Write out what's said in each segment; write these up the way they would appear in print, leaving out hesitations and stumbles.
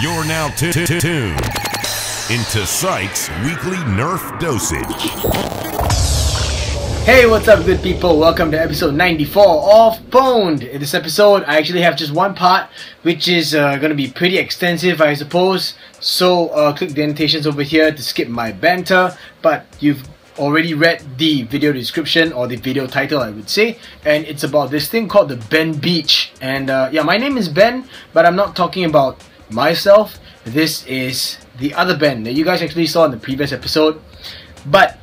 You're now tuned into Psych's weekly Nerf dosage. Hey, what's up, good people? Welcome to episode 94 of pwned. In this episode, I actually have just one part, which is going to be pretty extensive, I suppose. So click the annotations over here to skip my banter. But you've already read the video description, or the video title, I would say, and it's about this thing called the Ben Beech. And yeah, my name is Ben, but I'm not talking about myself. This is the other Ben that you guys actually saw in the previous episode. But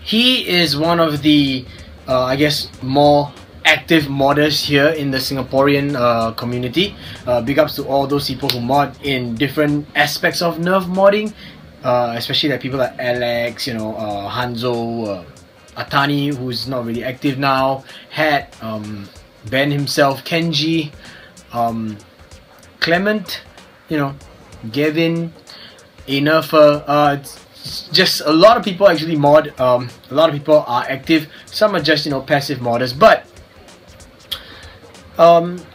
he is one of the, I guess, more active modders here in the Singaporean community. Big ups to all those people who mod in different aspects of Nerf modding, especially like people like Alex, Hanzo, Atani, who's not really active now, Hat, Ben himself, Kenji, Clement, Gavin, Anerfer, just a lot of people actually mod. A lot of people are active. Some are just passive modders. But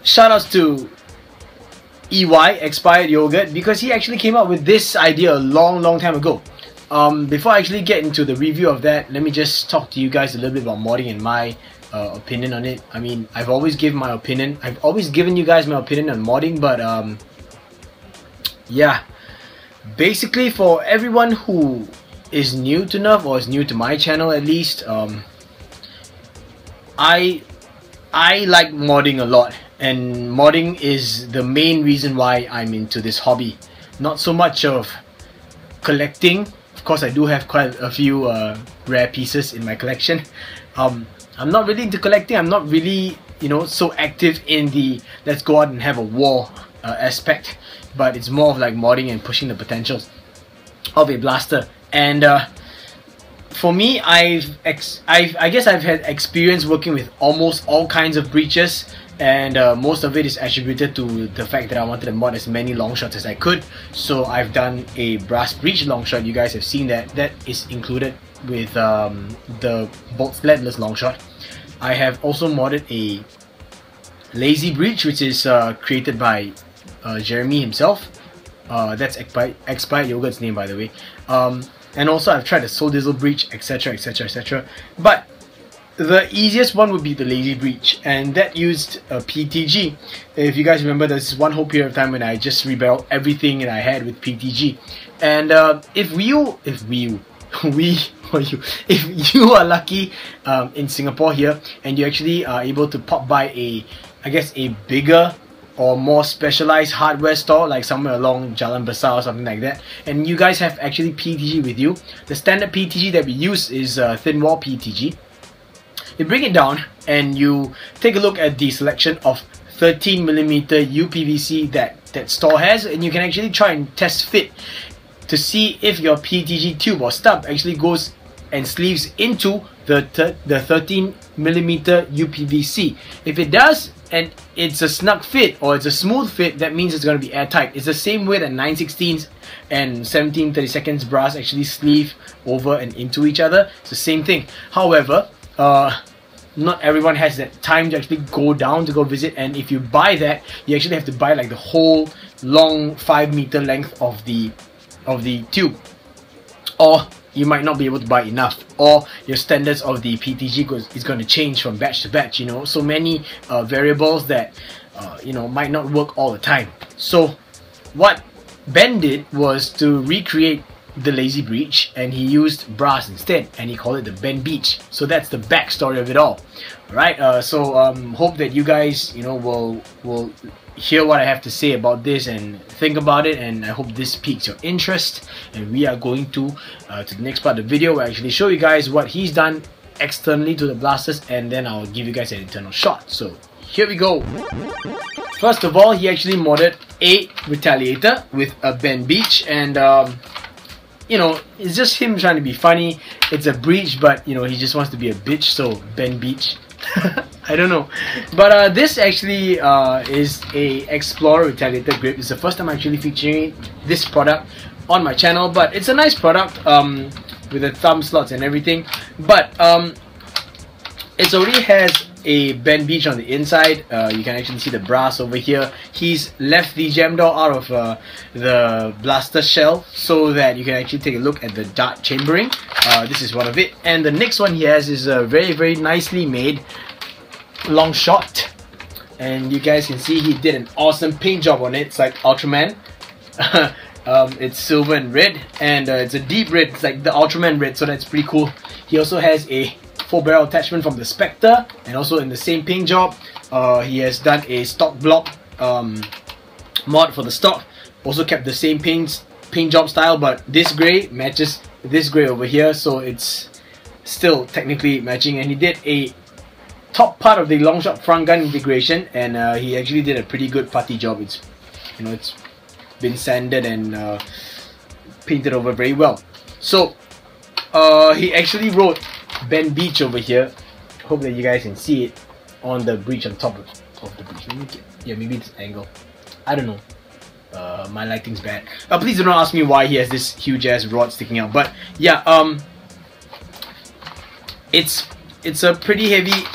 shout outs to EY, Expired Yogurt, because he actually came up with this idea a long time ago. Before I actually get into the review of that, let me just talk to you guys a little bit about modding and my opinion on it. I mean, I've always given my opinion. I've always given you guys my opinion on modding, but yeah. Basically, for everyone who is new to Nerf, or is new to my channel at least, I like modding a lot, and modding is the main reason why I'm into this hobby. Not so much of collecting. Of course, I do have quite a few rare pieces in my collection. I'm not really into collecting. I'm not really, so active in the let's go out and have a war aspect. But it's more of like modding and pushing the potentials of a blaster. And for me, I guess I've had experience working with almost all kinds of breaches, and most of it is attributed to the fact that I wanted to mod as many long shots as I could. So I've done a brass breech long shot. You guys have seen that. That is included with the bolt leadless long shot. I have also modded a lazy breech, which is created by Jeremy himself. That's Expired Yogurt's name, by the way. And also I've tried the Soul Dizzle breech, etc, etc, etc. But the easiest one would be the lazy breech, and that used a PTG. If you guys remember, there's one whole period of time when I just rebarreled everything that I had with PTG. And if you are lucky in Singapore here, and you actually are able to pop by a bigger or more specialized hardware store, like somewhere along Jalan Besar or something like that, and you guys have actually PTG with you. The standard PTG that we use is thin wall PTG. You bring it down and you take a look at the selection of 13mm UPVC that store has, and you can actually try and test fit to see if your PTG tube or stub actually goes and sleeves into the 13mm UPVC. If it does, and it's a snug fit or it's a smooth fit, that means it's going to be airtight. It's the same way that 9/16 and 17/32 brass actually sleeve over and into each other. It's the same thing. However, not everyone has that time to actually go down to go visit, and if you buy that, you actually have to buy like the whole long 5-meter length of the tube, or you might not be able to buy enough, or your standards of the PTG is going to change from batch to batch. So many variables that might not work all the time. So what Ben did was to recreate the lazy breech, and he used brass instead, and he called it the Ben Beech. So that's the backstory of it all. Alright, so hope that you guys will hear what I have to say about this and think about it, and I hope this piques your interest. And we are going to the next part of the video, where I actually show you guys what he's done externally to the blasters, and then I'll give you guys an internal shot. So here we go. First of all, he actually modded a Retaliator with a Ben Beech, and it's just him trying to be funny. It's a breech, but he just wants to be a bitch, so Ben Beech. I don't know, but this actually is a Explorer Retaliator grip. It's the first time I'm actually featuring this product on my channel, but it's a nice product with the thumb slots and everything. But it already has a Ben Beech on the inside. You can actually see the brass over here. He's left the jam door out of the blaster shell so that you can actually take a look at the dart chambering. This is one of it. And the next one he has is a very nicely made Longshot. And you guys can see he did an awesome paint job on it. It's like Ultraman. It's silver and red, and it's a deep red. It's like the Ultraman red, so that's pretty cool. He also has a 4-barrel attachment from the Spectre, and also in the same paint job, he has done a stock block mod for the stock. Also kept the same paint job style, but this grey matches this grey over here, so it's still technically matching. And he did a top part of the Longshot front gun integration, and he actually did a pretty good putty job. It's, you know, it's been sanded and painted over very well. So he actually wrote Ben Beech over here. Hope that you guys can see it on the breech on top of the breech. Yeah, maybe this angle. I don't know. My lighting's bad. Please do not ask me why he has this huge ass rod sticking out. But yeah, it's a pretty heavy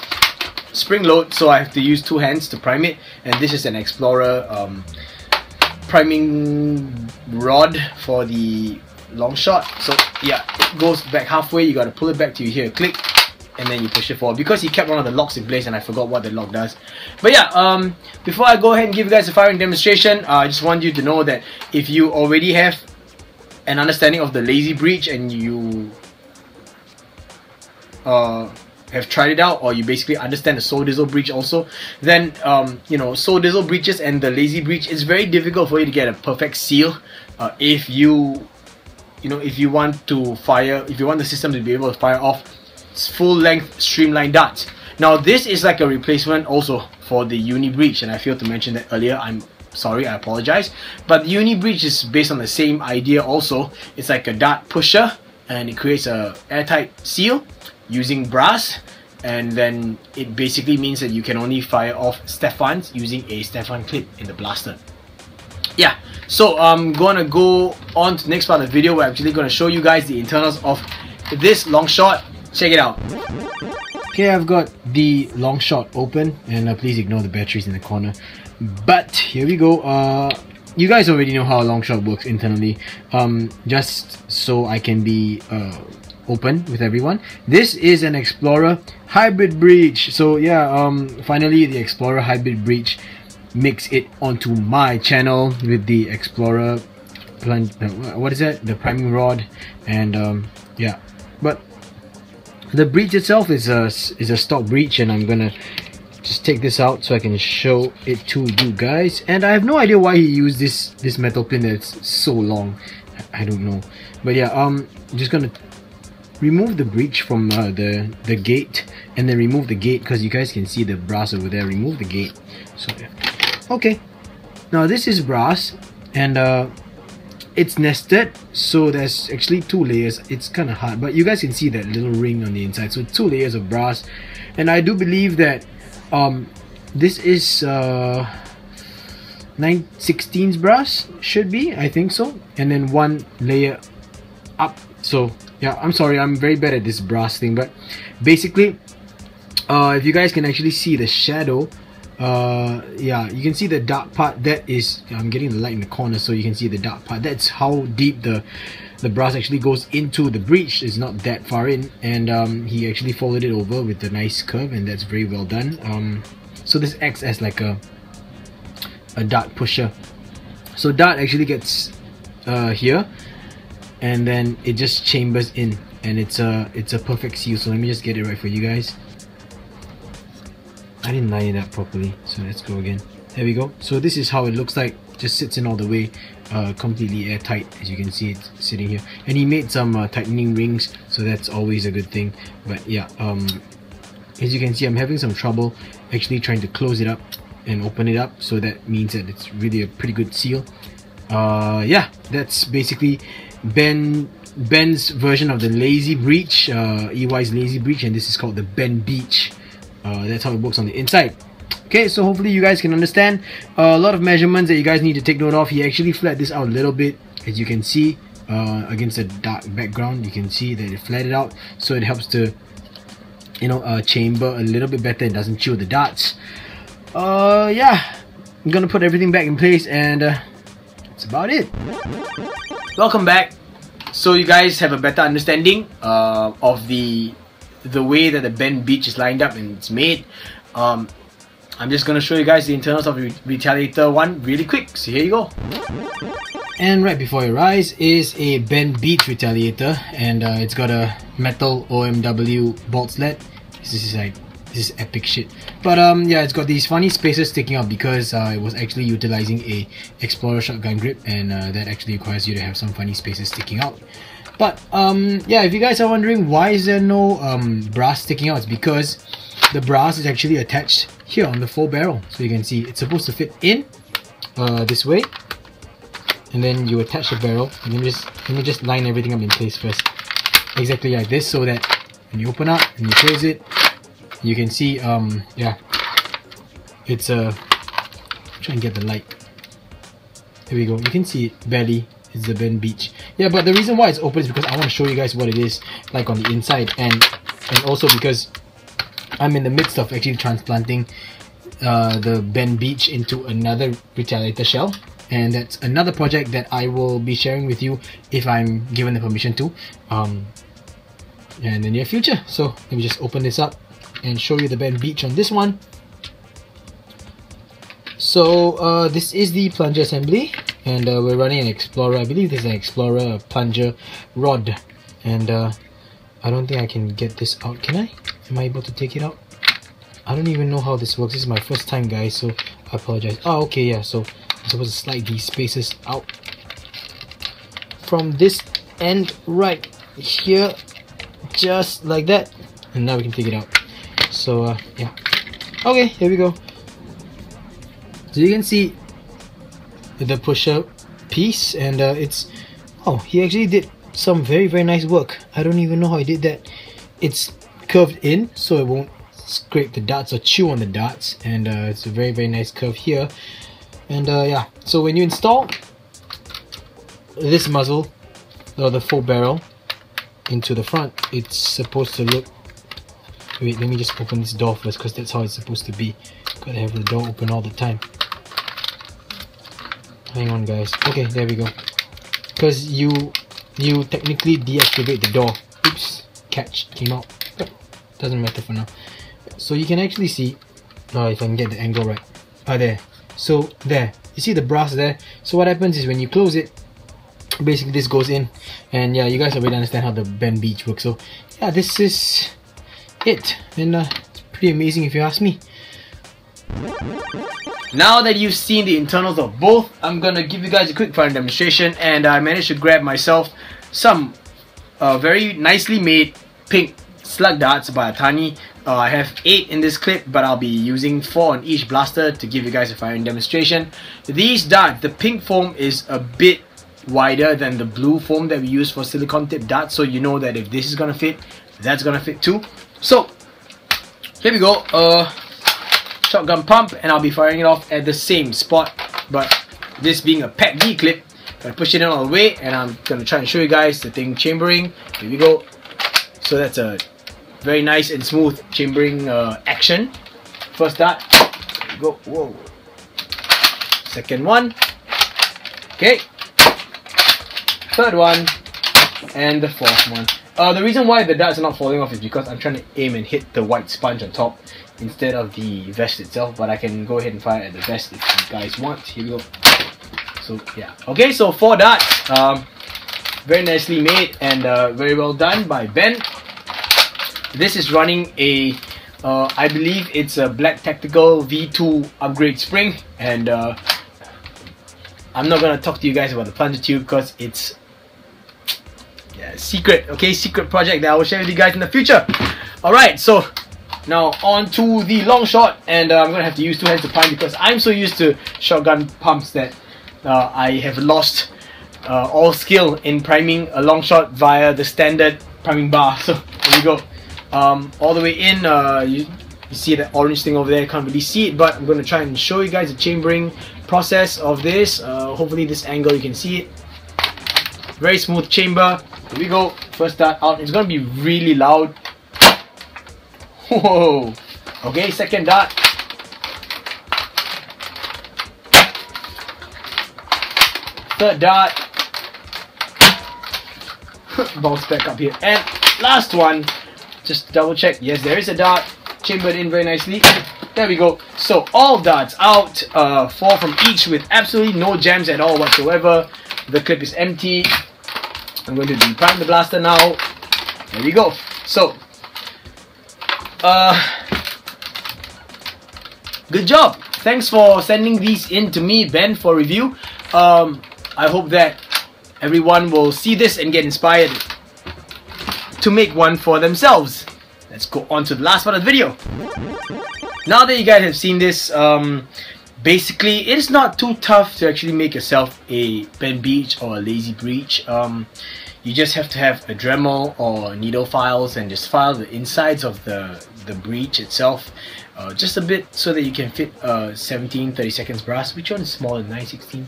spring load, so I have to use 2 hands to prime it. And this is an Explorer priming rod for the Longshot. So yeah, it goes back halfway. You gotta pull it back till you hear a click, and then you push it forward, because he kept one of the locks in place and I forgot what the lock does. But yeah, before I go ahead and give you guys a firing demonstration, I just want you to know that if you already have an understanding of the lazy breech and you have tried it out, or you basically understand the Soul Dizzle breech also, then you know, Soul Dizzle breeches and the lazy breech, it's very difficult for you to get a perfect seal if you want to fire, if you want the system to be able to fire off full length streamline darts. Now this is like a replacement also for the Uni breech, and I failed to mention that earlier. I'm sorry, I apologize. But the Uni breech is based on the same idea also. It's like a dart pusher, and it creates a airtight seal using brass, and then it basically means that you can only fire off Stephans using a Stephan clip in the blaster. Yeah, so I'm gonna go on to the next part of the video. We're actually gonna show you guys the internals of this Longshot. Check it out. Okay, I've got the Longshot open, and please ignore the batteries in the corner. But here we go. You guys already know how a Longshot works internally. Just so I can be open with everyone, this is an Explorer hybrid breech. So yeah, finally the Explorer hybrid breech makes it onto my channel with the Explorer what is that, the priming rod, and yeah. But the breech itself is a stock breech, and I'm gonna just take this out so I can show it to you guys. And I have no idea why he used this metal pin that's so long. I don't know, but yeah, I'm just gonna remove the breech from the gate, and then remove the gate, because you guys can see the brass over there. Remove the gate. So okay, now this is brass, and it's nested, so there's actually 2 layers. It's kind of hard, but you guys can see that little ring on the inside. So 2 layers of brass, and I do believe that this is 9/16 brass, should be, I think so, and then 1 layer up. So yeah, I'm sorry, I'm very bad at this brass thing, but basically if you guys can actually see the shadow, yeah, you can see the dark part. That is, I'm getting the light in the corner, so you can see the dark part. That's how deep the brass actually goes into the breech. It's not that far in, and he actually folded it over with a nice curve, and that's very well done. So this acts as like a dart pusher. So dart actually gets here, and then it just chambers in, and it's a perfect seal. So let me just get it right for you guys. I didn't line it up properly, so let's go again. There we go. So this is how it looks like. Just sits in all the way, completely airtight, as you can see it's sitting here. And he made some tightening rings, so that's always a good thing. But yeah, as you can see, I'm having some trouble actually trying to close it up and open it up, so that means that it's really a pretty good seal. Yeah, that's basically Ben's version of the lazy breech, EY's lazy breech, and this is called the Ben Beech. That's how it works on the inside. Okay, so hopefully you guys can understand a lot of measurements that you guys need to take note of. He actually flattened this out a little bit, as you can see, against a dark background. You can see that it flattened out, so it helps to chamber a little bit better. It doesn't chew the darts. Yeah, I'm gonna put everything back in place, and that's about it. Welcome back. So you guys have a better understanding of the way that the Ben Beech is lined up and it's made. I'm just gonna show you guys the internals of the Retaliator one really quick. So here you go. And right before your eyes is a Ben Beech Retaliator, and it's got a metal OMW bolt sled. This is epic shit. But yeah, it's got these funny spaces sticking out because it was actually utilizing a Explorer shotgun grip, and that actually requires you to have some funny spaces sticking out. But yeah, if you guys are wondering why is there no brass sticking out, it's because the brass is actually attached here on the full barrel. So you can see it's supposed to fit in this way, and then you attach the barrel, and then let me just line everything up in place first, exactly like this, so that when you open up and you close it, you can see yeah, it's try and get the light. There we go. You can see it barely. It's the Ben Beech. Yeah, but the reason why it's open is because I want to show you guys what it is like on the inside, and also because I'm in the midst of actually transplanting the Ben Beech into another Retaliator shell, and that's another project that I will be sharing with you if I'm given the permission to in the near future. So let me just open this up and show you the Ben Beech on this one. So this is the plunger assembly, and we're running an Explorer. I believe this is an Explorer plunger rod, and I don't think I can get this out. Can I? Am I able to take it out? I don't even know how this works. This is my first time, guys, so I apologize. Oh, okay, yeah, so I'm supposed to slide these spaces out from this end right here, just like that, and now we can take it out. So yeah, okay, here we go. So you can see the pusher piece, and it's, oh, he actually did some very nice work. I don't even know how he did that. It's curved in so it won't scrape the darts or chew on the darts, and it's a very nice curve here. And yeah, so when you install this muzzle or the full barrel into the front, it's supposed to look, wait, let me just open this door first, because that's how it's supposed to be. Gotta have the door open all the time. Hang on, guys. Okay, there we go. Because you technically deactivate the door. Oops, catch came out. Doesn't matter for now. So you can actually see, if I can get the angle right. There. So there, you see the brass there. So what happens is when you close it, basically this goes in, and yeah, you guys already understand how the Ben Beech works. So yeah, this is it, and it's pretty amazing if you ask me. Now that you've seen the internals of both, I'm gonna give you guys a quick fire demonstration, and I managed to grab myself some very nicely made pink slug darts by Atani. I have 8 in this clip, but I'll be using 4 on each blaster to give you guys a firing demonstration. These darts, the pink foam is a bit wider than the blue foam that we use for silicone tip darts, so you know that if this is gonna fit, that's gonna fit too. So here we go. Shotgun pump, and I'll be firing it off at the same spot, but this being a PWND clip, I push it in all the way, and I'm gonna try and show you guys the thing chambering. Here we go. So that's a very nice and smooth chambering action. First dart, here we go. Whoa. Second one, okay. Third one, and the fourth one. The reason why the darts are not falling off is because I'm trying to aim and hit the white sponge on top instead of the vest itself, but I can go ahead and fire at the vest if you guys want. Here we go. So yeah, okay, so 4 darts, very nicely made and very well done by Ben. This is running a I believe it's a Black Tactical V2 upgrade spring, and I'm not gonna talk to you guys about the plunger tube because it's secret, okay, secret project that I will share with you guys in the future. Alright, so now on to the Longshot, and I'm gonna have to use 2 hands to prime because I'm so used to shotgun pumps that I have lost all skill in priming a Longshot via the standard priming bar. So here we go. All the way in, you see that orange thing over there, can't really see it, but I'm going to try and show you guys the chambering process of this. Hopefully this angle you can see it. Very smooth chamber. Here we go. First start out. It's going to be really loud. Whoa. Okay, second dart. Third dart. Bounce back up here. And last one. Just double check. Yes, there is a dart. Chambered in very nicely. There we go. So all darts out. 4 from each with absolutely no jams at all whatsoever. The clip is empty. I'm going to deprime the blaster now. There we go. So, good job. Thanks for sending these in to me, Ben, for review. I hope that everyone will see this and get inspired to make one for themselves. Let's go on to the last part of the video. Now that you guys have seen this, basically it's not too tough to actually make yourself a Ben Beech or a lazy breech. You just have to have a Dremel or needle files and just file the insides of the breech itself, just a bit so that you can fit 17 30-seconds brass. Which one is smaller? 9/16,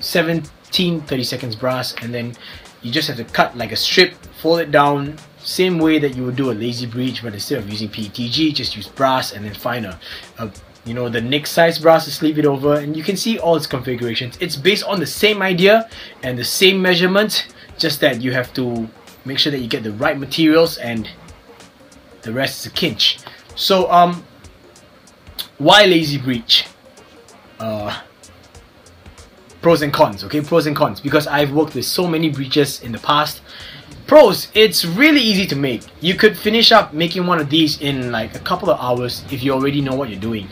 17 30-seconds brass, and then you just have to cut like a strip, fold it down, same way that you would do a lazy breech, but instead of using PETG, just use brass and then find a you know, the nick size brass to sleeve it over, and you can see all its configurations. It's based on the same idea and the same measurement, just that you have to make sure that you get the right materials and the rest is a cinch. So why lazy breech? Pros and cons, okay? Pros and cons, because I've worked with so many breeches in the past. Pros, it's really easy to make. You could finish up making one of these in like a couple of hours if you already know what you're doing.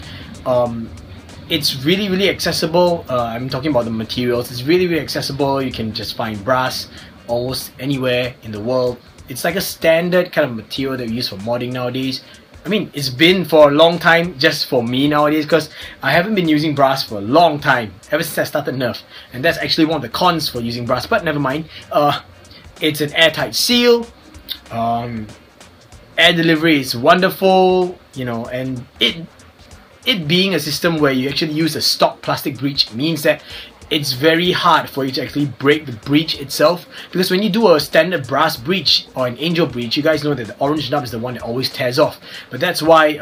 It's really accessible. I'm talking about the materials. It's really accessible. You can just find brass almost anywhere in the world. It's like a standard kind of material that we use for modding nowadays. I mean, it's been for a long time just for me nowadays, because I haven't been using brass for a long time, ever since I started Nerf. And that's actually one of the cons for using brass, but never mind. It's an airtight seal. Air delivery is wonderful, you know, and it being a system where you actually use a stock plastic breech means that it's very hard for you to actually break the breech itself, because when you do a standard brass breech or an angel breech, you guys know that the orange nub is the one that always tears off. But that's why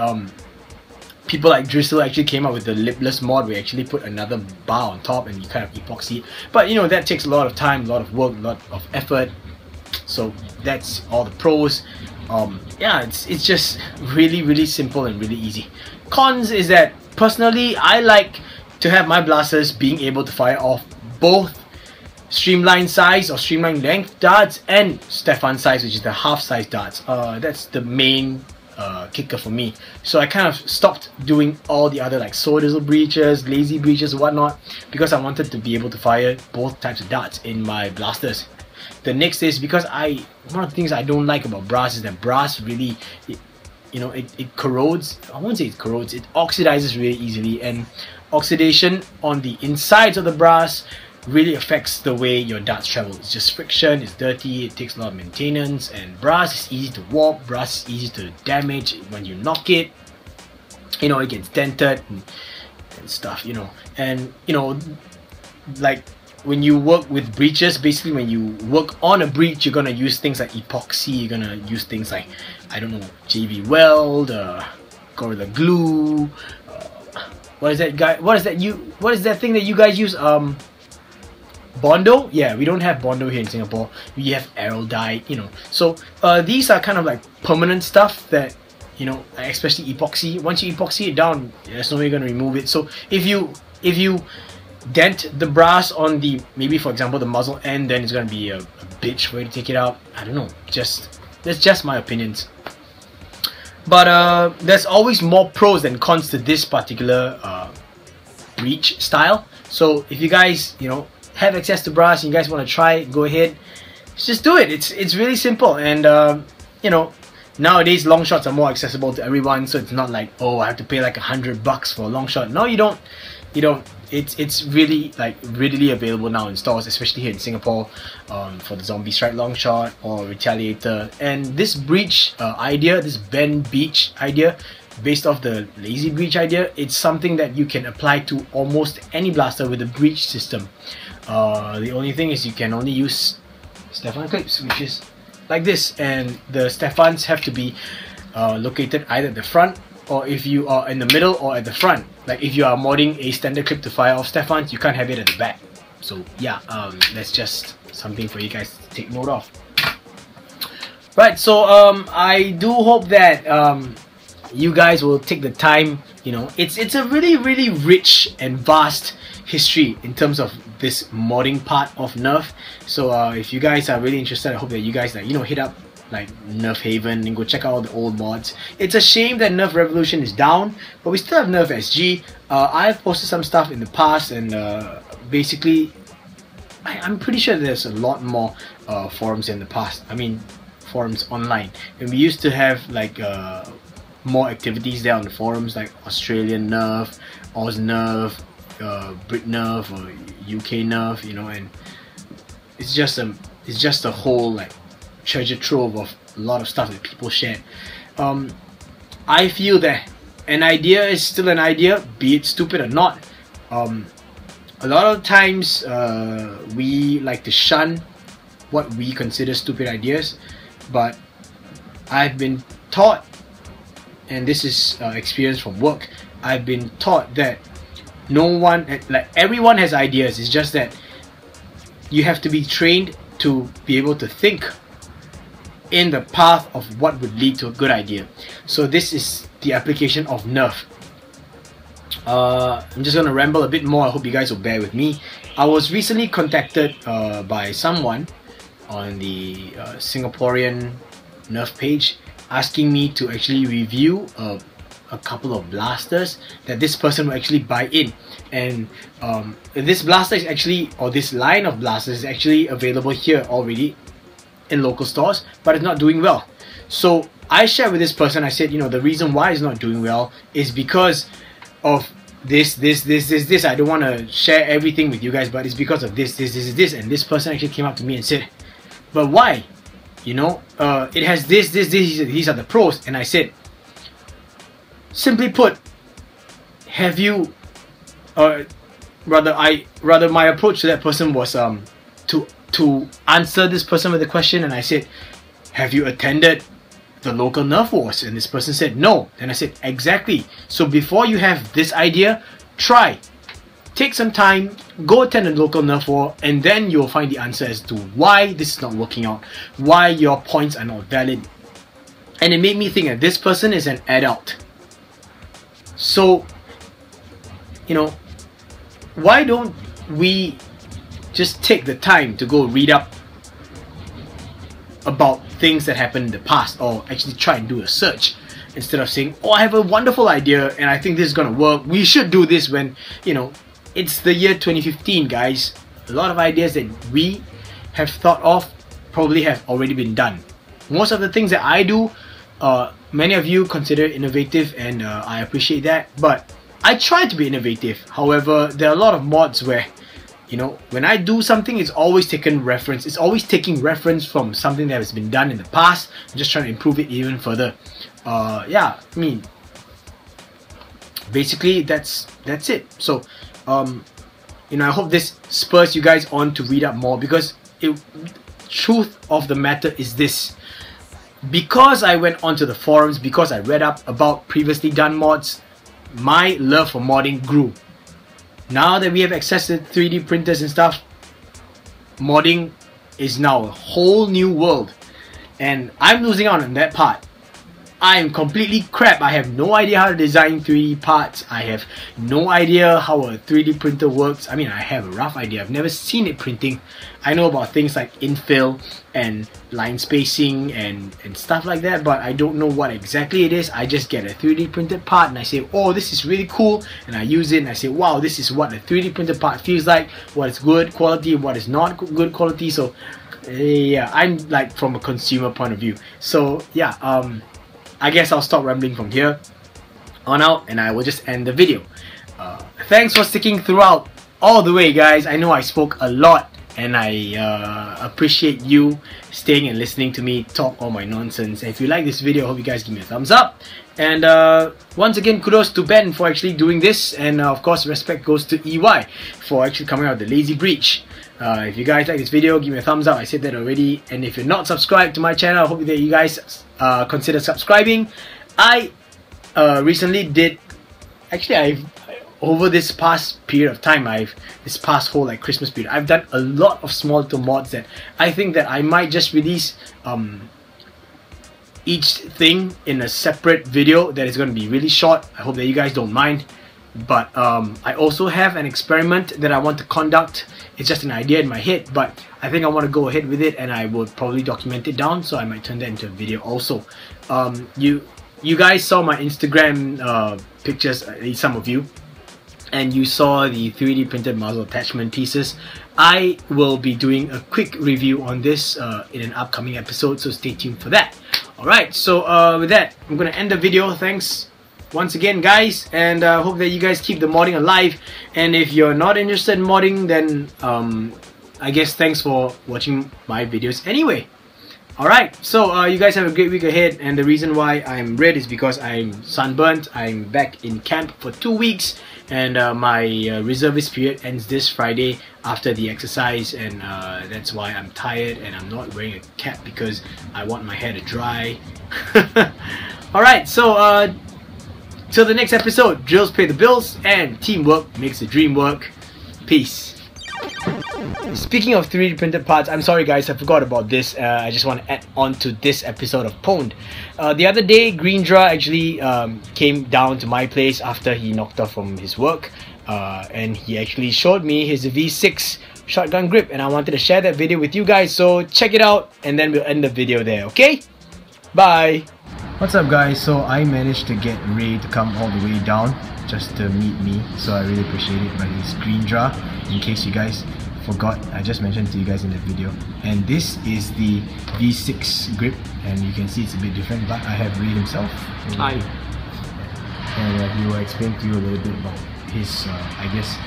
people like Drizzle actually came up with the lipless mod, where you actually put another bar on top and you kind of epoxy. But you know, that takes a lot of time, a lot of work, a lot of effort. So that's all the pros. Yeah, it's just really simple and really easy. Cons is that personally I like to have my blasters being able to fire off both streamline size or streamline length darts and Stefan size, which is the half size darts. That's the main kicker for me. So I kind of stopped doing all the other like sword breeches, lazy breeches, whatnot, because I wanted to be able to fire both types of darts in my blasters. The next is because one of the things I don't like about brass is that brass really, you know, it corrodes. I won't say it corrodes, it oxidizes really easily, and oxidation on the insides of the brass really affects the way your darts travel. It's just friction, it's dirty, it takes a lot of maintenance, and brass is easy to warp, brass is easy to damage when you knock it. You know, it gets dented and stuff, you know. And you know, like when you work with breeches, basically when you work on a breech, you're gonna use things like epoxy, you're gonna use things like, I don't know, JV Weld, Gorilla Glue, what is that guy? What is that thing that you guys use? Bondo? Yeah, we don't have Bondo here in Singapore. We have Aero Dye, you know. So these are kind of like permanent stuff that, you know, especially epoxy. Once you epoxy it down, there's no way you're gonna remove it. So if you dent the brass on the, maybe for example the muzzle end, then it's gonna be a bitch for you to take it out. I don't know. That's just my opinions. But there's always more pros than cons to this particular breech style. So if you guys, you know, have access to brass and you guys want to try it, go ahead, just do it. It's really simple, and you know, nowadays long shots are more accessible to everyone, so it's not like, oh, I have to pay like $100 for a long shot. No, you don't. It's really like readily available now in stores, especially here in Singapore, for the Zombie Strike Longshot or Retaliator. And this breech idea, this Ben Beech idea, based off the lazy breech idea, it's something that you can apply to almost any blaster with a breech system. The only thing is you can only use Stefan clips, which is like this, and the Stefans have to be located either at the front, or if you are in the middle or at the front. Like if you are modding a standard clip to fire off Stephans, you can't have it at the back. So yeah, that's just something for you guys to take note of. Right, so I do hope that you guys will take the time. You know, it's a really rich and vast history in terms of this modding part of Nerf. So if you guys are really interested, I hope that you guys hit up like Nerf Haven and go check out all the old mods. It's a shame that Nerf Revolution is down, but we still have Nerf SG. I've posted some stuff in the past, and basically I'm pretty sure there's a lot more forums in the past. I mean, forums online, and we used to have like more activities there on the forums, like Australian Nerf, Oz Nerf, Brit Nerf, or UK Nerf, you know, and it's just a whole like treasure trove of a lot of stuff that people share. I feel that an idea is still an idea, be it stupid or not. A lot of times we like to shun what we consider stupid ideas, but I've been taught, and this is experience from work, I've been taught that everyone has ideas. It's just that you have to be trained to be able to think in the path of what would lead to a good idea. So this is the application of Nerf. I'm just gonna ramble a bit more. I hope you guys will bear with me. I was recently contacted by someone on the Singaporean Nerf page, asking me to actually review a couple of blasters that this person will actually buy in. And this blaster is actually, or this line of blasters is actually available here already in local stores, but it's not doing well. So I shared with this person, I said, you know, the reason why it's not doing well is because of this. I don't want to share everything with you guys, but it's because of this. And this person actually came up to me and said, but why? You know, it has this, these are the pros. And I said, simply put, have you, rather my approach to that person was to answer this person with a question, and I said, have you attended the local Nerf Wars? And this person said no. And I said, exactly. So before you have this idea, take some time, go attend a local Nerf War, and then you'll find the answer as to why this is not working out, why your points are not valid. And it made me think that this person is an adult. So, you know, why don't we just take the time to go read up about things that happened in the past, or actually try and do a search, instead of saying, oh, I have a wonderful idea and I think this is gonna work, we should do this, when, you know, it's the year 2015, guys. A lot of ideas that we have thought of probably have already been done. Most of the things that I do, many of you consider innovative, and I appreciate that, but I try to be innovative. However, there are a lot of mods where, you know, when I do something, it's always taking reference. It's always taking reference from something that has been done in the past. I'm just trying to improve it even further. Yeah, I mean, basically that's it. So, you know, I hope this spurs you guys on to read up more, because truth of the matter is this. Because I went onto the forums, because I read up about previously done mods, my love for modding grew. Now that we have access to 3D printers and stuff, modding is now a whole new world, and I'm losing out on that part. I am completely crap. I have no idea how to design 3D parts. I have no idea how a 3D printer works. I mean, I have a rough idea. I've never seen it printing. I know about things like infill and line spacing and stuff like that, but I don't know what exactly it is. I just get a 3D printed part and I say, oh, this is really cool, and I use it and I say, wow, this is what a 3D printed part feels like, what is good quality, what is not good quality. So yeah, I'm like from a consumer point of view. So yeah, I guess I'll stop rambling from here on out, and I will just end the video. Thanks for sticking throughout all the way, guys. I know I spoke a lot, and I appreciate you staying and listening to me talk all my nonsense. And if you like this video, I hope you guys give me a thumbs up. And once again, kudos to Ben for actually doing this, and of course respect goes to EY for actually coming out with the lazy breech. If you guys like this video, give me a thumbs up. I said that already. And if you're not subscribed to my channel, I hope that you guys consider subscribing. I recently did, actually over this past period of time, this past whole like Christmas period, I've done a lot of small little mods that I think that I might just release each thing in a separate video that is going to be really short. I hope that you guys don't mind. But I also have an experiment that I want to conduct. It's just an idea in my head, but I think I want to go ahead with it, and I will probably document it down, so I might turn that into a video also. You guys saw my Instagram pictures, at least some of you, and you saw the 3D printed muzzle attachment pieces. I will be doing a quick review on this in an upcoming episode, so stay tuned for that. Alright, so with that, I'm going to end the video. Thanks once again, guys, and hope that you guys keep the modding alive. And if you're not interested in modding, then I guess thanks for watching my videos anyway. Alright, so you guys have a great week ahead, and the reason why I'm red is because I'm sunburnt. I'm back in camp for 2 weeks, and my reservist period ends this Friday after the exercise, and that's why I'm tired and I'm not wearing a cap because I want my hair to dry. Alright, so till the next episode, drills pay the bills and teamwork makes the dream work. Peace. Speaking of 3D printed parts, I'm sorry guys, I forgot about this. I just want to add on to this episode of pwned. The other day, Greendra actually came down to my place after he knocked off from his work, and he actually showed me his V6 shotgun grip, and I wanted to share that video with you guys, so check it out and then we'll end the video there, okay? Bye! What's up guys, so I managed to get Ray to come all the way down just to meet me, so I really appreciate it. But it's Greendra, in case you guys forgot, I just mentioned to you guys in the video. And this is the V6 grip, and you can see it's a bit different, but I have Ray himself. Hi. And he will explain to you a little bit about his, I guess,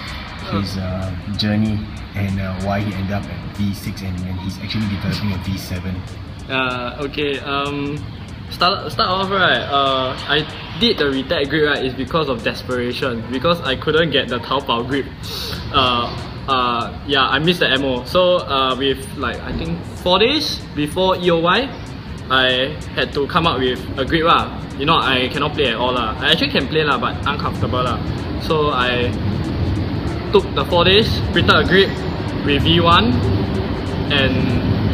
his journey and why he ended up at V6 and he's actually developing a V7. Okay, start off right, I did the Retaliator grip right is because of desperation, because I couldn't get the Taobao grip. Yeah, I missed the ammo, so with like I think 4 days before EOY, I had to come up with a grip lah. You know, I cannot play at all lah. I actually can play lah, but uncomfortable lah. So I took the 4 days, printed a grip with V1, and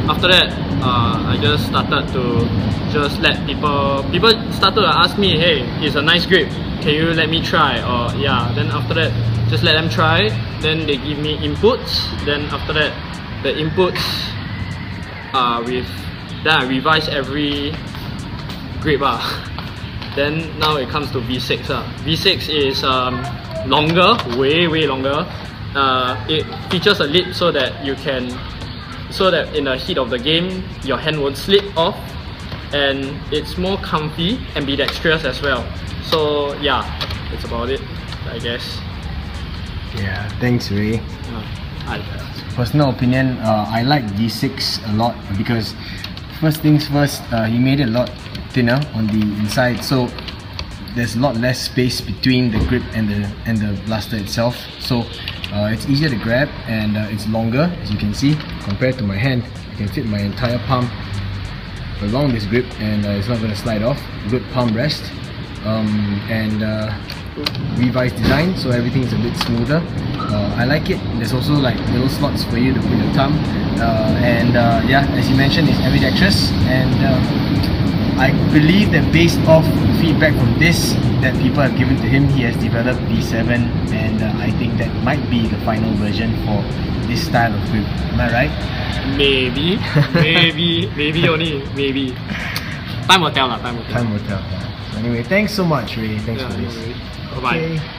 after that I just started to just let people started to ask me, hey, it's a nice grip, can you let me try? Or yeah, then after that just let them try, then they give me inputs, then after that the inputs then I revise every grip then now it comes to V6 V6 is longer, way longer. It features a lip so that you can, so that in the heat of the game your hand won't slip off, and it's more comfy and ambidextrous as well. So yeah, that's about it, I guess. Yeah, thanks Ray. Personal opinion, I like V6 a lot because first things first, he made it a lot thinner on the inside, so there's a lot less space between the grip and the blaster itself. So it's easier to grab, and it's longer, as you can see, compared to my hand. I can fit my entire palm along this grip, and it's not going to slide off. Good palm rest, and revised design, so everything is a bit smoother. I like it. There's also like little slots for you to put your thumb, and yeah, as you mentioned, it's ambidextrous, and I believe that based off feedback from this that people have given to him, he has developed V7, and I think that might be the final version for this style of grip. Am I right? Maybe, maybe only, maybe. Time will tell lah, time will tell. Time will tell. So anyway, thanks so much Ray, thanks for this. Bye bye. Okay.